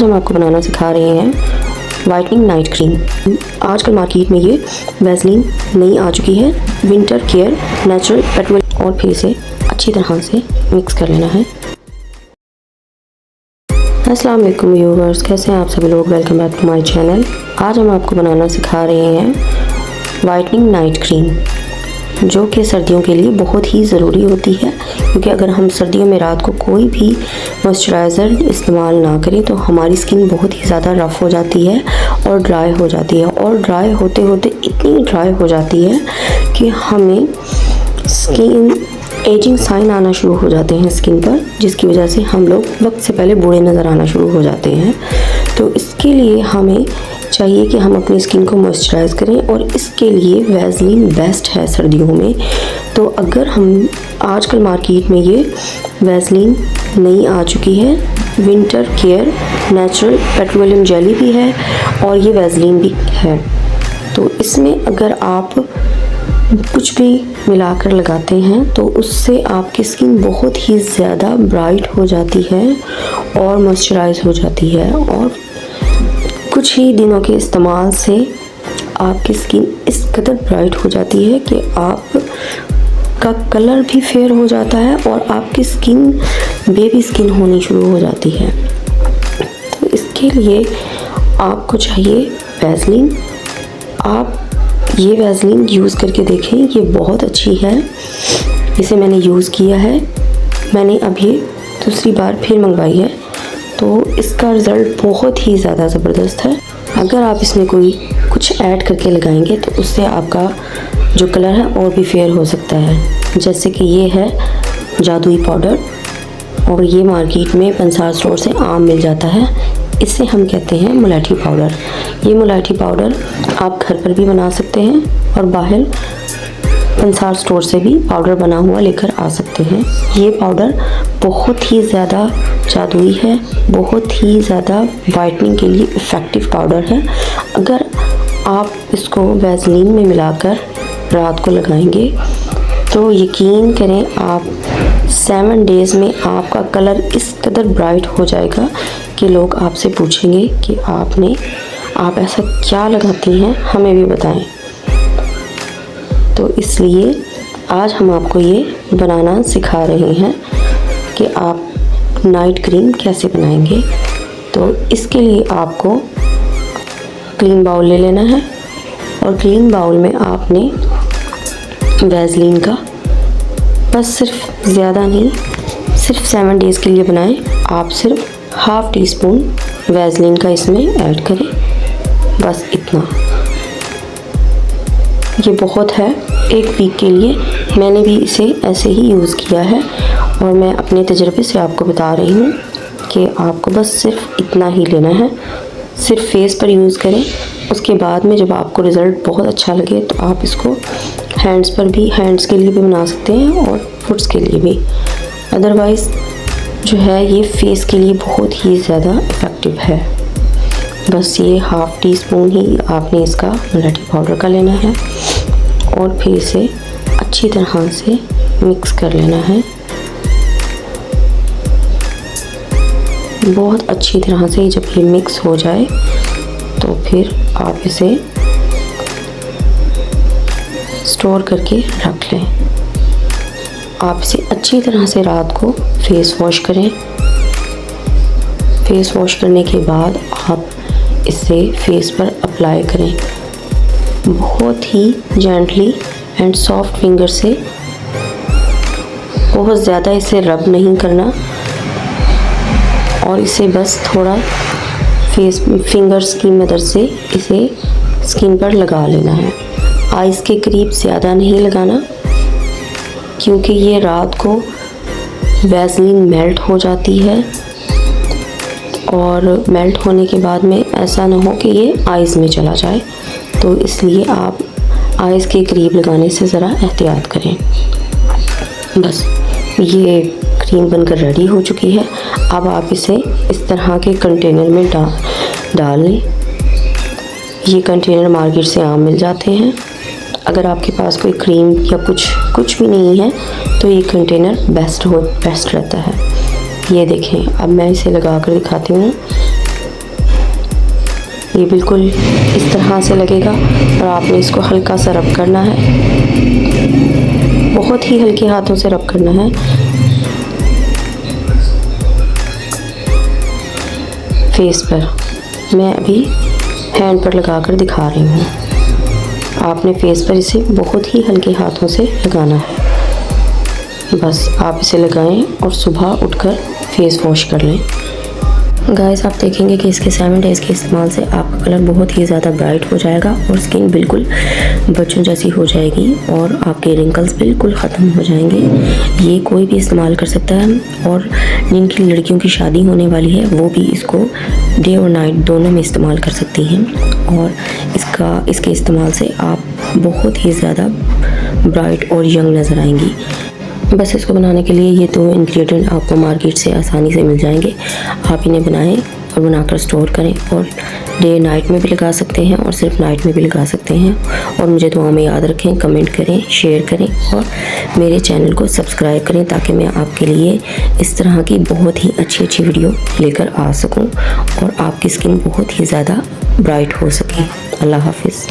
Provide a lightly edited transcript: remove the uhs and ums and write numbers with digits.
हम आपको बनाना सिखा रहे हैं वाइटनिंग नाइट क्रीम। आजकल मार्केट में ये वैसलीन नई आ चुकी है, विंटर केयर नेचुरल पेट्रोल, और फिर इसे अच्छी तरह से मिक्स कर लेना है। अस्सलाम वालेकुम व्यूअर्स, कैसे हैं आप सभी लोग। Welcome back to my channel. आज हम आपको बनाना सिखा रहे हैं वाइटनिंग नाइट क्रीम, जो कि सर्दियों के लिए बहुत ही ज़रूरी होती है, क्योंकि अगर हम सर्दियों में रात को कोई भी मॉइस्चराइज़र इस्तेमाल ना करें तो हमारी स्किन बहुत ही ज़्यादा रफ़ हो जाती है और ड्राई हो जाती है, और ड्राई होते होते इतनी ड्राई हो जाती है कि हमें स्किन एजिंग साइन आना शुरू हो जाते हैं स्किन पर, जिसकी वजह से हम लोग वक्त से पहले बूढ़े नज़र आना शुरू हो जाते हैं। तो इसके लिए हमें चाहिए कि हम अपनी स्किन को मॉइस्चराइज़ करें, और इसके लिए वैसलीन बेस्ट है सर्दियों में। तो अगर हम आजकल मार्केट में ये वैसलीन नई आ चुकी है, winter care natural petroleum jelly भी है और ये वैसलीन भी है। तो इसमें अगर आप कुछ भी मिलाकर लगाते हैं तो उससे आपकी स्किन बहुत ही ज़्यादा ब्राइट हो जाती है और मॉइस्चराइज हो जाती है, और कुछ ही दिनों के इस्तेमाल से आपकी स्किन इस कदर ब्राइट हो जाती है कि आपका कलर भी फेयर हो जाता है और आपकी स्किन बेबी स्किन होनी शुरू हो जाती है। तो इसके लिए आपको चाहिए वैसलीन। आप ये वैसलीन यूज़ करके देखें, ये बहुत अच्छी है। इसे मैंने यूज़ किया है, मैंने अभी दूसरी बार फिर मंगवाई है, तो इसका रिज़ल्ट बहुत ही ज़्यादा ज़बरदस्त है। अगर आप इसमें कोई कुछ ऐड करके लगाएंगे तो उससे आपका जो कलर है और भी फेयर हो सकता है। जैसे कि ये है जादुई पाउडर, और ये मार्केट में पंसार स्टोर से आम मिल जाता है। इसे हम कहते हैं मुलाठी पाउडर। ये मुलाठी पाउडर आप घर पर भी बना सकते हैं और बाहर पंसार स्टोर से भी पाउडर बना हुआ लेकर आ सकते हैं। ये पाउडर बहुत ही ज़्यादा जादुई है, बहुत ही ज़्यादा वाइटनिंग के लिए इफ़ेक्टिव पाउडर है। अगर आप इसको वैसलीन में मिलाकर रात को लगाएंगे तो यकीन करें आप 7 डेज़ में आपका कलर इस कदर ब्राइट हो जाएगा कि लोग आपसे पूछेंगे कि आप ऐसा क्या लगाती हैं, हमें भी बताएं। तो इसलिए आज हम आपको ये बनाना सिखा रहे हैं कि आप नाइट क्रीम कैसे बनाएंगे। तो इसके लिए आपको क्लीन बाउल ले लेना है, और क्लीन बाउल में आपने वैसलीन का बस सिर्फ ज़्यादा नहीं, सिर्फ 7 डेज़ के लिए बनाएं। आप सिर्फ ½ टीस्पून वैसलीन का इसमें ऐड करें, बस इतना। ये बहुत है एक वीक के लिए। मैंने भी इसे ऐसे ही यूज़ किया है, और मैं अपने तजर्बे से आपको बता रही हूँ कि आपको बस सिर्फ इतना ही लेना है। सिर्फ फेस पर यूज़ करें, उसके बाद में जब आपको रिज़ल्ट बहुत अच्छा लगे तो आप इसको हैंड्स पर भी, हैंड्स के लिए भी बना सकते हैं और फुट्स के लिए भी। अदरवाइज़ जो है ये फेस के लिए बहुत ही ज़्यादा इफ़ेक्टिव है। बस ये ½ टीस्पून ही आपने इसका मुलाठी पाउडर का लेना है, और फिर इसे अच्छी तरह से मिक्स कर लेना है। बहुत अच्छी तरह से जब ये मिक्स हो जाए तो फिर आप इसे स्टोर करके रख लें। आप इसे अच्छी तरह से रात को फेस वॉश करें। फेस वॉश करने के बाद आप इसे फेस पर अप्लाई करें, बहुत ही जेंटली एंड सॉफ्ट फिंगर से। बहुत ज़्यादा इसे रब नहीं करना, और इसे बस थोड़ा फिंगर्स की मदद से इसे स्किन पर लगा लेना है। आइज़ के करीब ज़्यादा नहीं लगाना, क्योंकि ये रात को वैसलीन मेल्ट हो जाती है, और मेल्ट होने के बाद में ऐसा ना हो कि ये आइज़ में चला जाए। तो इसलिए आप आइज़ के करीब लगाने से ज़रा एहतियात करें। बस ये क्रीम बनकर रेडी हो चुकी है। अब आप इसे इस तरह के कंटेनर में डाल लें। ये कंटेनर मार्केट से आम मिल जाते हैं। अगर आपके पास कोई क्रीम या कुछ भी नहीं है तो ये कंटेनर बेस्ट रहता है। ये देखें, अब मैं इसे लगा कर दिखाती हूँ। ये बिल्कुल इस तरह से लगेगा और आपने इसको हल्का सा रब करना है, बहुत ही हल्के हाथों से रब करना है। फेस पर मैं अभी हैंड पर लगाकर दिखा रही हूँ। आपने फेस पर इसे बहुत ही हल्के हाथों से लगाना है। बस आप इसे लगाएं और सुबह उठकर फेस वॉश कर लें। गाइस, आप देखेंगे कि इसके 7 डेज़ के इस्तेमाल से आपका कलर बहुत ही ज़्यादा ब्राइट हो जाएगा और स्किन बिल्कुल बच्चों जैसी हो जाएगी और आपके रिंकल्स बिल्कुल ख़त्म हो जाएंगे। ये कोई भी इस्तेमाल कर सकता है और जिनकी लड़कियों की शादी होने वाली है वो भी इसको डे और नाइट दोनों में इस्तेमाल कर सकती हैं और इसके इस्तेमाल से आप बहुत ही ज़्यादा ब्राइट और यंग नज़र आएंगी। बस इसको बनाने के लिए ये 2 इंग्रेडिएंट आपको मार्केट से आसानी से मिल जाएंगे। आप इन्हें बनाएं और बनाकर स्टोर करें और डे नाइट में भी लगा सकते हैं और सिर्फ नाइट में भी लगा सकते हैं। और मुझे दुआ में याद रखें, कमेंट करें, शेयर करें और मेरे चैनल को सब्सक्राइब करें ताकि मैं आपके लिए इस तरह की बहुत ही अच्छी वीडियो लेकर आ सकूं और आपकी स्किन बहुत ही ज़्यादा ब्राइट हो सके। अल्लाह हाफिज़।